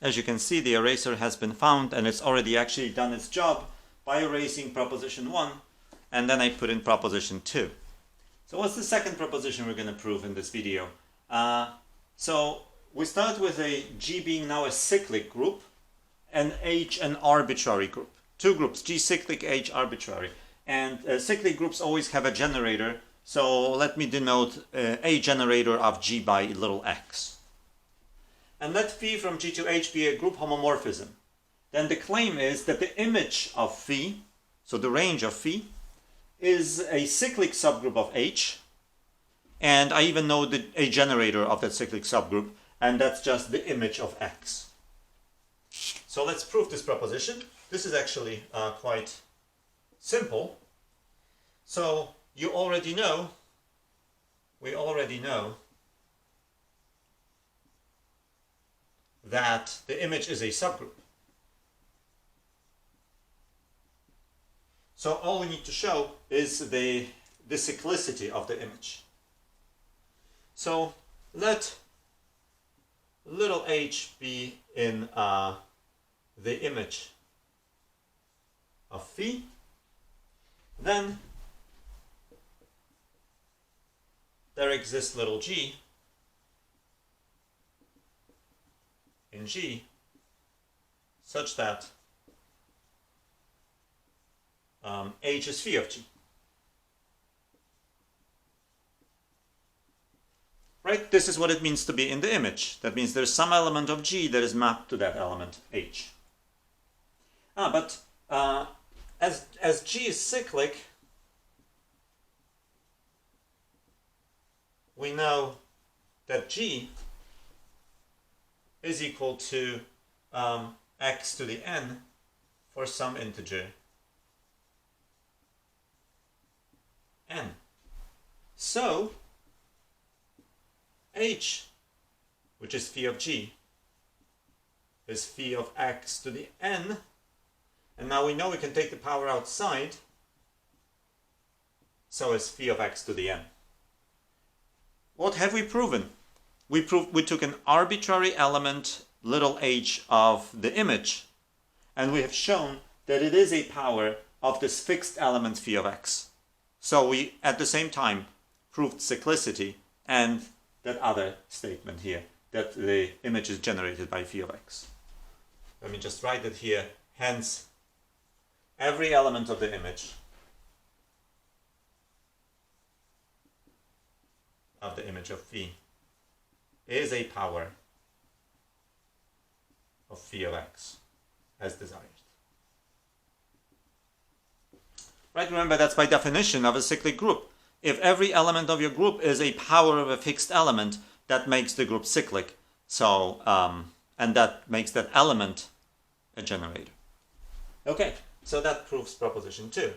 As you can see, the eraser has been found, and it's already actually done its job by erasing proposition 1, and then I put in proposition 2. So what's the second proposition we're going to prove in this video? So we start with a G being now a cyclic group, and H an arbitrary group. Two groups, G cyclic, H arbitrary. And cyclic groups always have a generator, so let me denote a generator of G by little x. And let phi from G to H be a group homomorphism. Then the claim is that the image of phi, so the range of phi, is a cyclic subgroup of H, and I even know a generator of that cyclic subgroup, and that's just the image of X. So let's prove this proposition. This is actually quite simple. So we already know that the image is a subgroup. So all we need to show is the cyclicity of the image. So let little h be in the image of phi. Then there exists little g in G such that H is phi of G. Right? This is what it means to be in the image. That means there's some element of G that is mapped to that element H. But as G is cyclic, we know that G is equal to x to the n for some integer n. So H, which is phi of G, is phi of x to the n, and now we know we can take the power outside, so is phi of x to the n. What have we proven? We took an arbitrary element, little h, of the image, and we have shown that it is a power of this fixed element phi of x. So we, at the same time, proved cyclicity and that other statement here, that the image is generated by phi of x. Let me just write it here. Hence, every element of the image of phi is a power of phi of x as desired. Right, remember that's by definition of a cyclic group. If every element of your group is a power of a fixed element, that makes the group cyclic. So, and that makes that element a generator. Okay, so that proves proposition 2.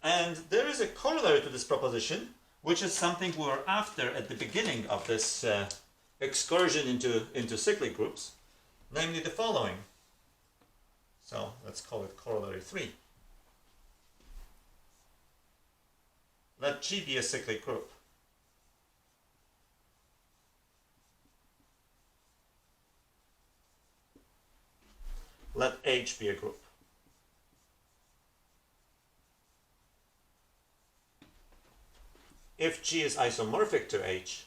And there is a corollary to this proposition, which is something we were after at the beginning of this excursion into cyclic groups, namely the following. So let's call it corollary 3. Let G be a cyclic group. Let H be a group. If G is isomorphic to H,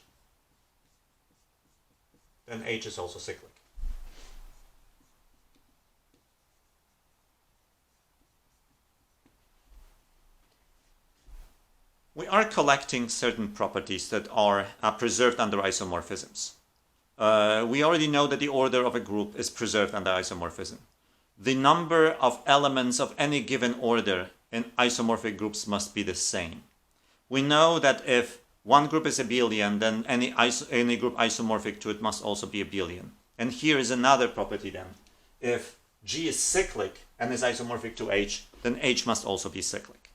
then H is also cyclic. We are collecting certain properties that are preserved under isomorphisms. We already know that the order of a group is preserved under isomorphism. The number of elements of any given order in isomorphic groups must be the same. We know that if one group is abelian, then any group isomorphic to it must also be abelian. And here is another property then. If G is cyclic and is isomorphic to H, then H must also be cyclic.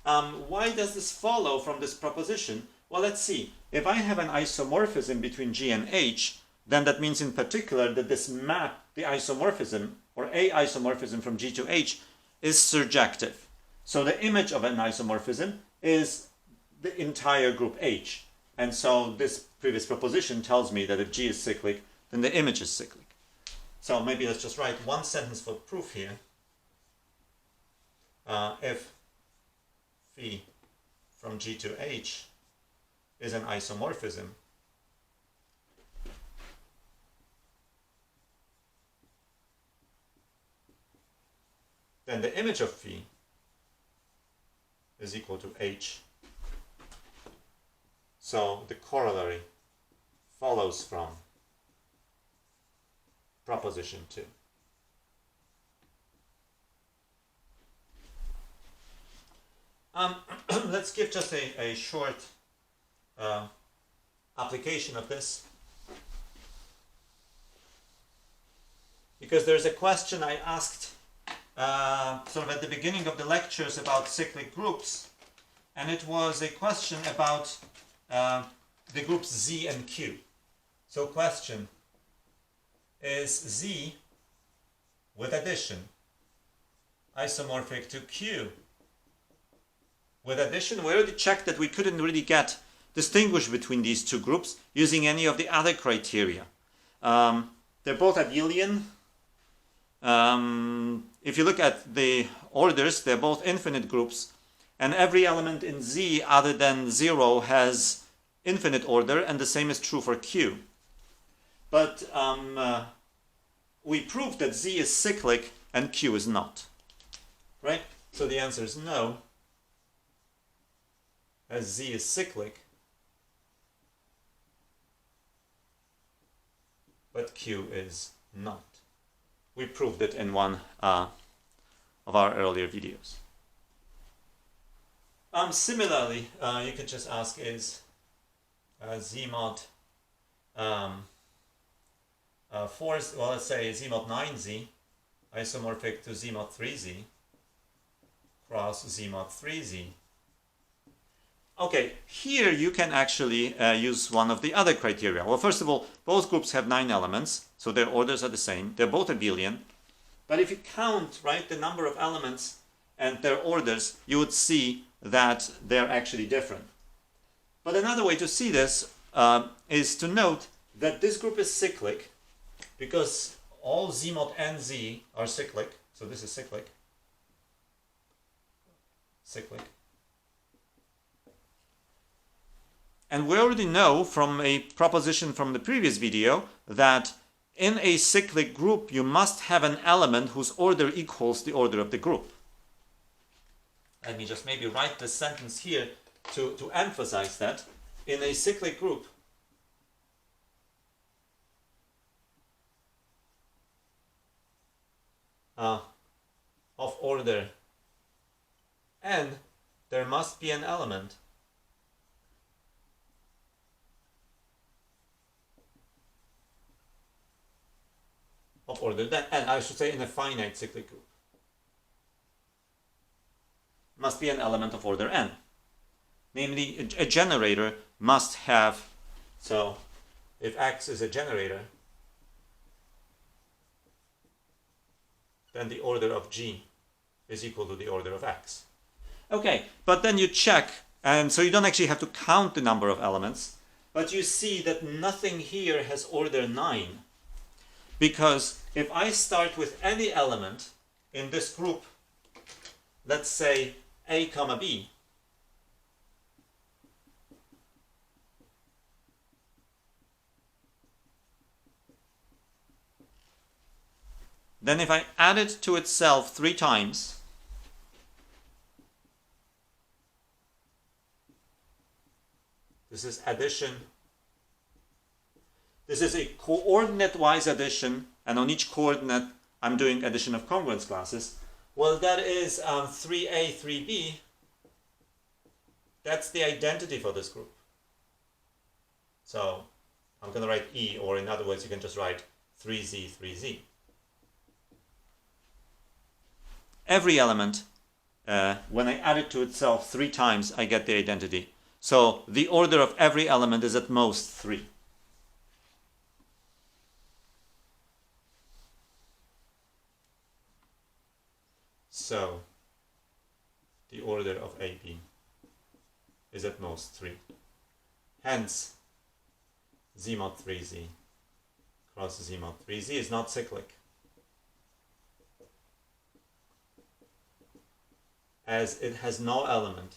Why does this follow from this proposition? Well, let's see. If I have an isomorphism between G and H, then that means in particular that this map, the isomorphism, or a isomorphism from G to H, is surjective. So the image of an isomorphism is the entire group H. And so this previous proposition tells me that if G is cyclic, then the image is cyclic. So maybe let's just write one sentence for proof here. If phi from G to H is an isomorphism, then the image of phi is equal to H. So the corollary follows from proposition 2. Let's give just a short application of this, because there's a question I asked sort of at the beginning of the lectures about cyclic groups, and it was a question about the groups Z and Q. So question, is Z with addition isomorphic to Q with addition? We already checked that we couldn't really distinguish between these two groups using any of the other criteria. They're both abelian. If you look at the orders, they're both infinite groups, and every element in Z other than 0 has infinite order, and the same is true for Q. But we proved that Z is cyclic and Q is not. Right? So the answer is no, as Z is cyclic, but Q is not. We proved it in one of our earlier videos. Similarly, you could just ask, is Z mod 4, well, let's say Z mod 9Z isomorphic to Z mod 3Z cross Z mod 3Z. Okay, here you can actually use one of the other criteria. Well, first of all, both groups have 9 elements, so their orders are the same. They're both abelian. But if you count, right, the number of elements and their orders, you would see that they're actually different. But another way to see this is to note that this group is cyclic because all Z mod NZ are cyclic. So this is cyclic. Cyclic. And we already know from a proposition from the previous video that in a cyclic group you must have an element whose order equals the order of the group. Let me just maybe write this sentence here to emphasize that. In a cyclic group, of order n, there must be an element of order n, I should say in a finite cyclic group. Must be an element of order n. Namely, a generator must have, so if X is a generator, then the order of G is equal to the order of X. Okay, but then you check, and so you don't actually have to count the number of elements, but you see that nothing here has order 9. Because if I start with any element in this group, let's say A comma B, then if I add it to itself 3 times, this is addition. This is a coordinate-wise addition, and on each coordinate I'm doing addition of congruence classes. Well, that is 3A, 3B. That's the identity for this group. So I'm going to write E, or in other words, you can just write 3Z, 3Z. Every element, when I add it to itself 3 times, I get the identity. So the order of every element is at most 3. So the order of AB is at most 3. Hence, Z mod 3Z cross Z mod 3. Z is not cyclic, as it has no element.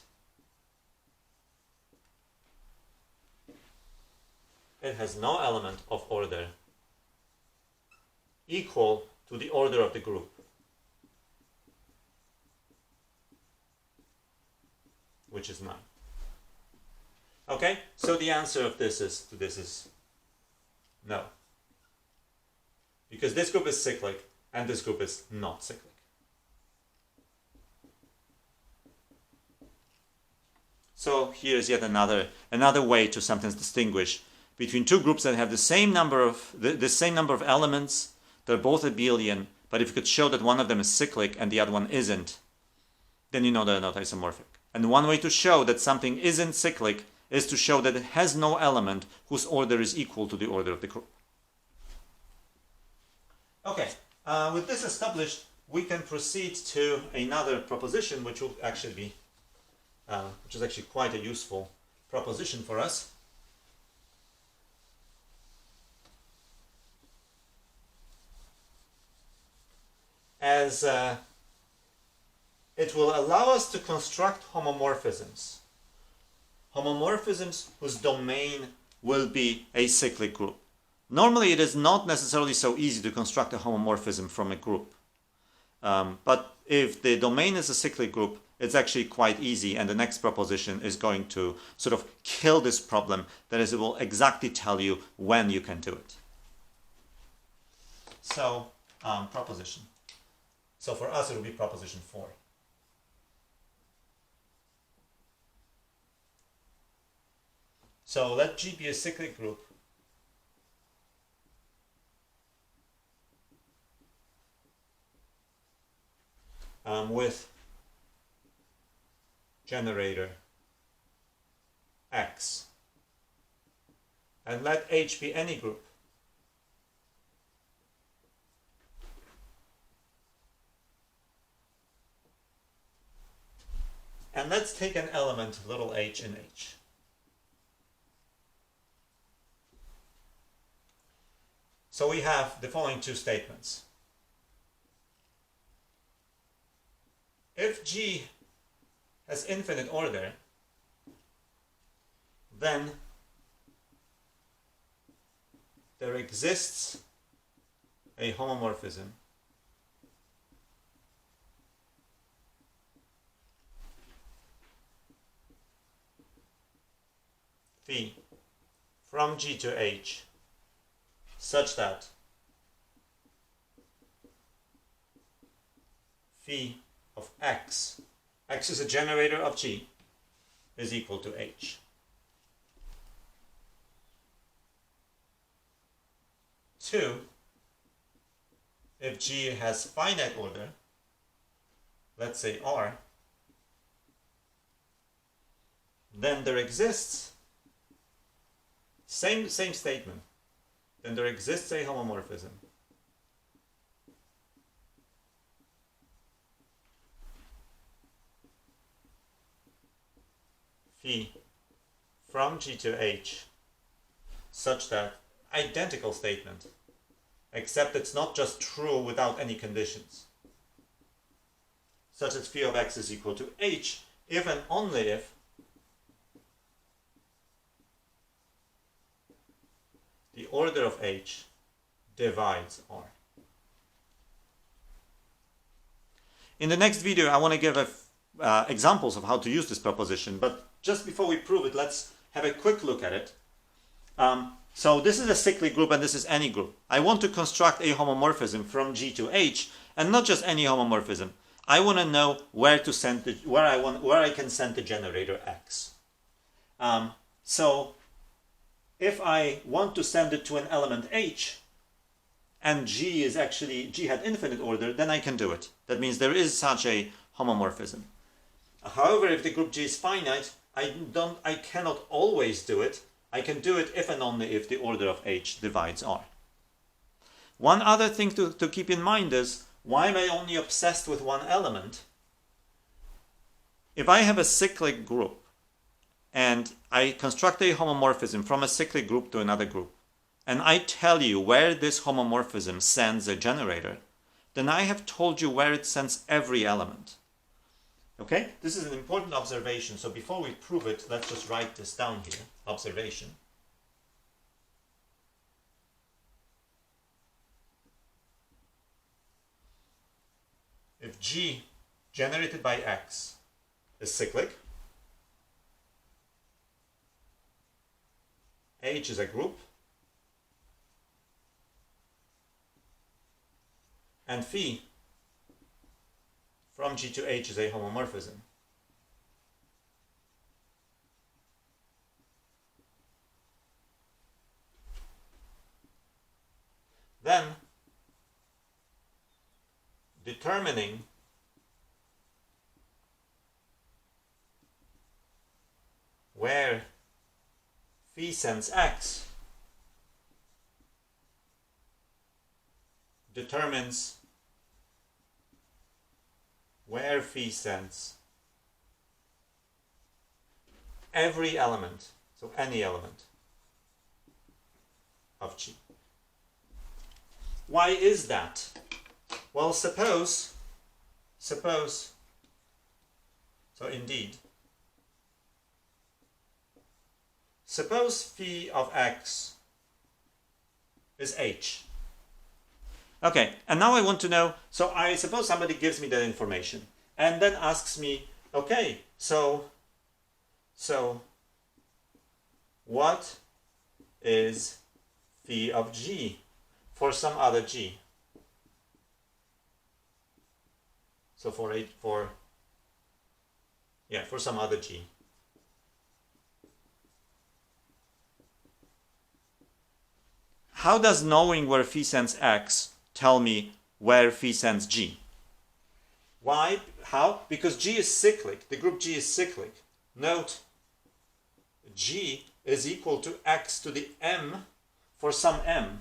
It has no element of order equal to the order of the group, which is 9. Okay, so the answer of this is no. Because this group is cyclic and this group is not cyclic. So here's yet another way to sometimes distinguish between two groups that have the same number of elements. They're both abelian, but if you could show that one of them is cyclic and the other one isn't, then you know they're not isomorphic. And one way to show that something isn't cyclic is to show that it has no element whose order is equal to the order of the group. Okay, with this established, we can proceed to another proposition, which will actually be, which is actually quite a useful proposition for us. As it will allow us to construct homomorphisms. Homomorphisms whose domain will be a cyclic group. Normally it is not necessarily so easy to construct a homomorphism from a group. But if the domain is a cyclic group, it's actually quite easy, and the next proposition is going to sort of kill this problem. That is, it will exactly tell you when you can do it. So, proposition. So for us, it will be proposition 4. So let G be a cyclic group with generator X. And let H be any group and let's take an element little h in H. So we have the following two statements. If G has infinite order, then there exists a homomorphism phi from G to H such that phi of X is a generator of G, is equal to H. 2, if G has finite order, let's say R, then there exists, same statement, then there exists a homomorphism phi from G to H such that identical statement, except it's not just true without any conditions, such that phi of X is equal to H if and only if the order of H divides R. In the next video, I want to give examples of how to use this proposition, but just before we prove it, let's have a quick look at it. So this is a cyclic group and this is any group. I want to construct a homomorphism from G to H, and not just any homomorphism. I want to know where to send where I can send the generator X. So if I want to send it to an element H, and G had infinite order, then I can do it. That means there is such a homomorphism. However, if the group G is finite, I cannot always do it. I can do it if and only if the order of H divides R. One other thing to keep in mind is, why am I only obsessed with one element? If I have a cyclic group and I construct a homomorphism from a cyclic group to another group, and I tell you where this homomorphism sends a generator, then I have told you where it sends every element. Okay? This is an important observation. So before we prove it, let's just write this down here. Observation. If G generated by X is cyclic, H is a group, and phi from G to H is a homomorphism. Then, determining where phi sends X determines where phi sends every element, so any element of G. Why is that? Well, suppose, so indeed, suppose phi of X is H. Okay, and now I want to know, so I suppose somebody gives me that information and then asks me, okay, so what is phi of G for some other G? So for some other G. How does knowing where phi sends X tell me where phi sends G? Why? How? Because G is cyclic. The group G is cyclic. Note, G is equal to X to the M for some M.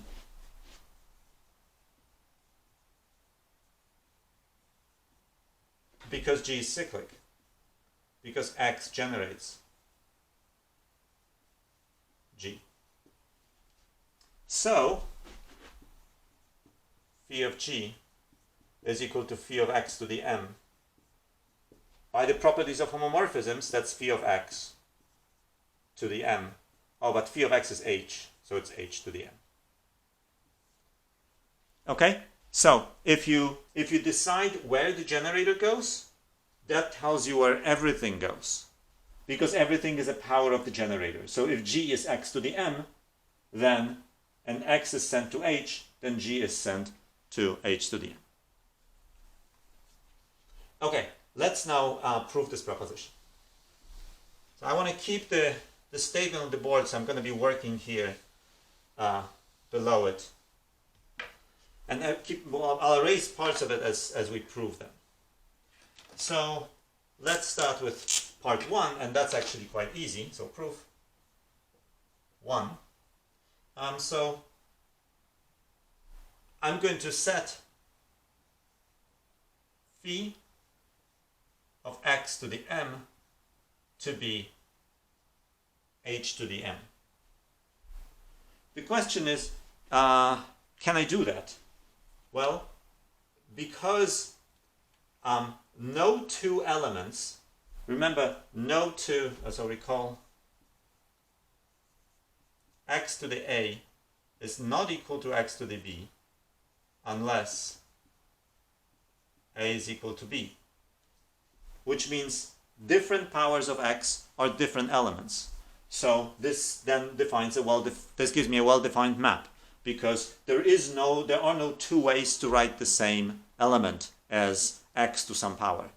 Because G is cyclic. Because X generates G. So, phi of G is equal to phi of X to the M. By the properties of homomorphisms, that's phi of X to the M. Oh, but phi of X is H, so it's H to the M. Okay? So, if you decide where the generator goes, that tells you where everything goes. Because everything is a power of the generator. So if G is X to the M, then and X is sent to H, then G is sent to H to the M. Okay, let's now prove this proposition. So I want to keep the statement on the board, so I'm going to be working here below it. And I'll erase parts of it as we prove them. So let's start with part 1, and that's actually quite easy. So proof 1. So I'm going to set phi of X to the M to be H to the M. The question is, can I do that? Well, because no two elements, remember, no two, as I recall, X to the A is not equal to X to the B unless A is equal to B, which means different powers of X are different elements. So this then defines this gives me a well-defined map, because there are no two ways to write the same element as X to some power.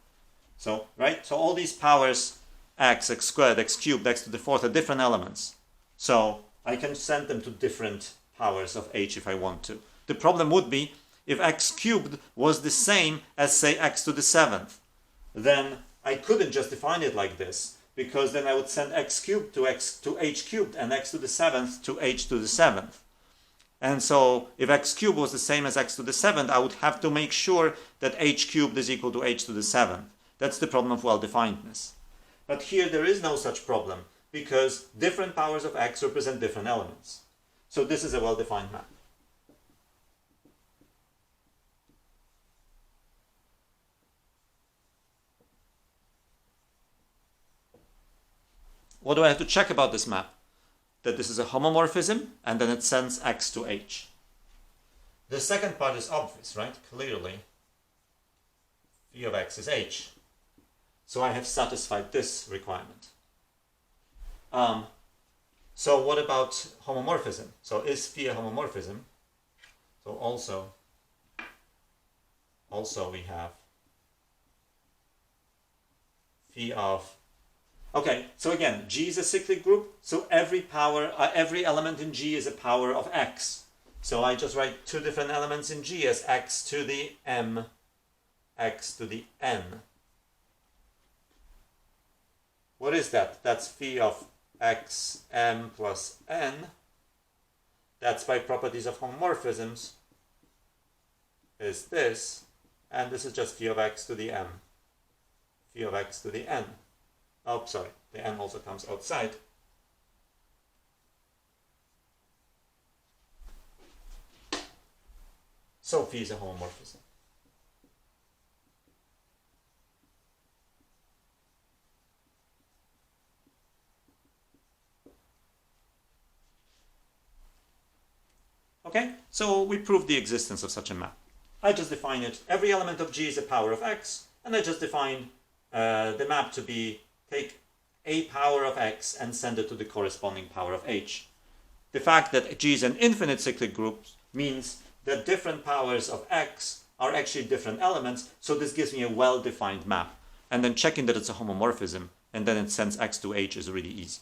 So, right? So all these powers, X squared, X cubed, X to the fourth, are different elements. So I can send them to different powers of H if I want to. The problem would be if X cubed was the same as, say, X to the seventh. Then I couldn't just define it like this, because then I would send X cubed to H cubed and X to the seventh to H to the seventh. And so if X cubed was the same as X to the seventh, I would have to make sure that H cubed is equal to H to the seventh. That's the problem of well-definedness. But here there is no such problem, because different powers of X represent different elements. So this is a well-defined map. What do I have to check about this map? That this is a homomorphism, and then it sends X to H. The second part is obvious, right? Clearly, phi of X is H. So I have satisfied this requirement. So what about homomorphism? So is phi a homomorphism? So also we have phi of. Okay, so again, G is a cyclic group, so every element in G is a power of X. So I just write two different elements in G as X to the M, X to the N. What is that? That's phi of X, M plus N. That's by properties of homomorphisms, is this, and this is just phi of X to the M, phi of X to the N. Oh, sorry, the N also comes outside. So phi is a homomorphism. Okay, so we proved the existence of such a map. I just define it. Every element of G is a power of X, and I just define the map to be take a power of X and send it to the corresponding power of H. The fact that G is an infinite cyclic group means that different powers of X are actually different elements, so this gives me a well-defined map. And then checking that it's a homomorphism, and then it sends X to H is really easy.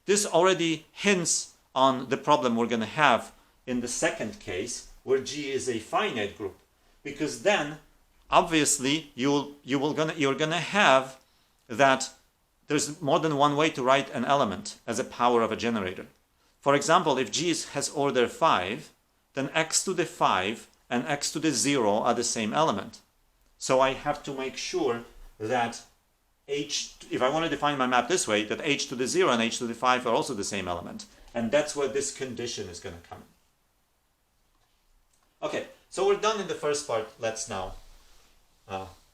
This already hints on the problem we're going to have in the second case, where G is a finite group, because then obviously you're gonna have that there's more than one way to write an element as a power of a generator. For example, if G has order 5, then X to the 5 and X to the 0 are the same element. So I have to make sure that H, if I want to define my map this way, that H to the 0 and H to the 5 are also the same element. And that's where this condition is going to come in. Okay, so we're done in the first part. Let's now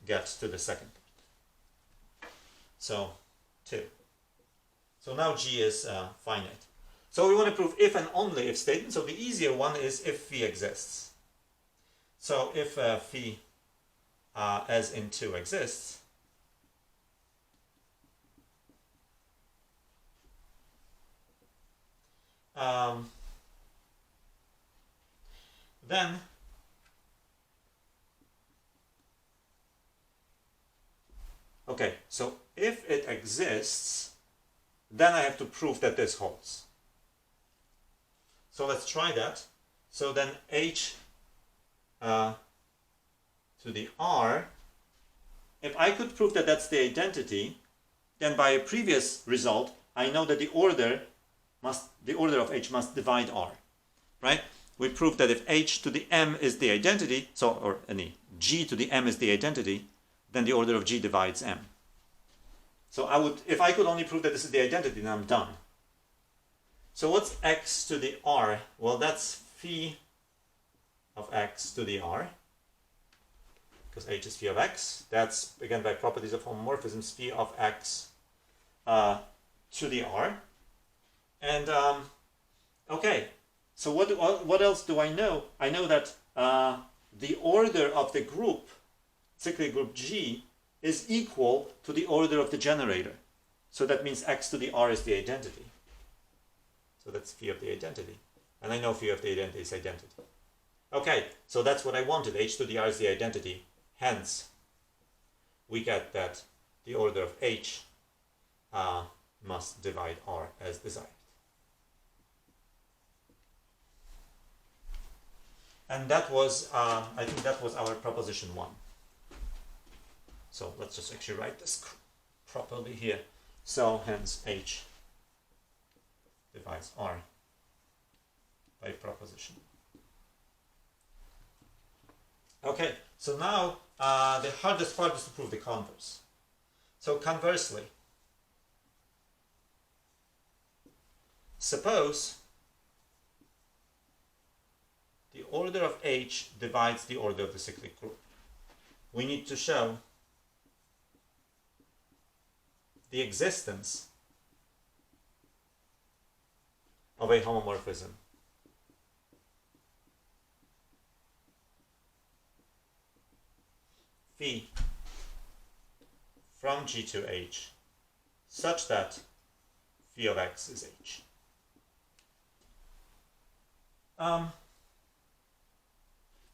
get to the second part. So 2. So now G is finite. So we want to prove if and only if statement. So the easier one is if phi exists. So if phi as in 2 exists, then okay, so if it exists, then I have to prove that this holds. So let's try that. So then H to the R, if I could prove that that's the identity, then by a previous result, I know that the order of H must divide R, right? We proved that if H to the M is the identity, or any G to the M is the identity, then the order of G divides M. So if I could only prove that this is the identity, then I'm done. So what's X to the R? Well, that's phi of X to the R, because H is phi of X. That's, again, by properties of homomorphisms, phi of X to the R. And, okay. So what else do I know? I know that the order of the group, cyclic group G, is equal to the order of the generator. So that means X to the R is the identity. So that's phi of the identity. And I know phi of the identity is identity. Okay, so that's what I wanted. H to the R is the identity. Hence, we get that the order of H must divide R as desired. And that was, I think that was our proposition 1. So let's just actually write this properly here. So hence H divides R by proposition. Okay, so now the hardest part is to prove the converse. So conversely, suppose order of H divides the order of the cyclic group. We need to show the existence of a homomorphism phi from G to H such that phi of x is H.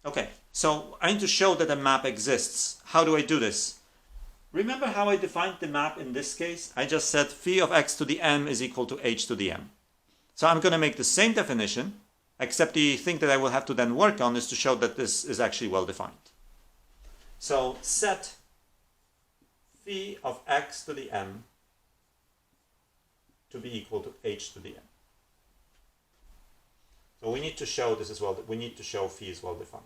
Okay, so I need to show that a map exists. How do I do this? Remember how I defined the map in this case? I just said phi of x to the m is equal to h to the m. So I'm going to make the same definition, except the thing that I will have to then work on is to show that this is actually well defined. So set phi of x to the m to be equal to h to the m. So we need to show this as well. We need to show phi is well defined.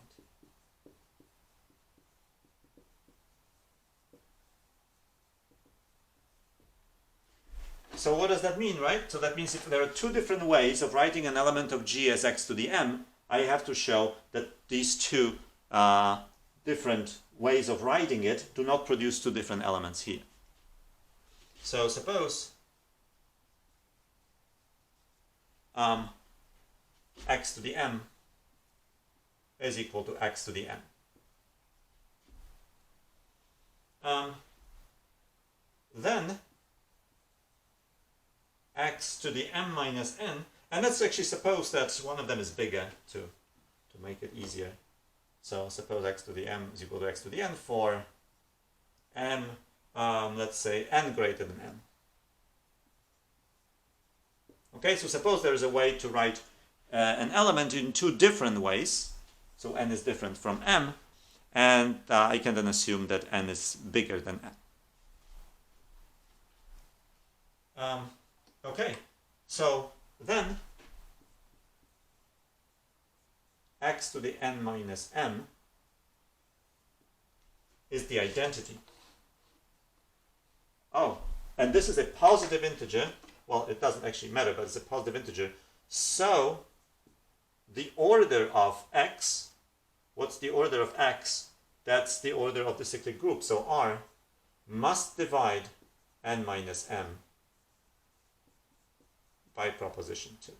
So what does that mean, right? So that means if there are two different ways of writing an element of G as x to the m, I have to show that these two different ways of writing it do not produce two different elements here. So suppose x to the m is equal to x to the n. Then x to the m minus n, and let's actually suppose that one of them is bigger to make it easier. So suppose x to the m is equal to x to the n for m, let's say n greater than m. Okay, so suppose there is a way to write an element in two different ways. So n is different from m, and I can then assume that n is bigger than n. Okay, so then x to the n minus m is the identity. Oh, and this is a positive integer. Well, it doesn't actually matter, but it's a positive integer. So the order of x, what's the order of x? That's the order of the cyclic group. So R must divide n minus m by proposition 2.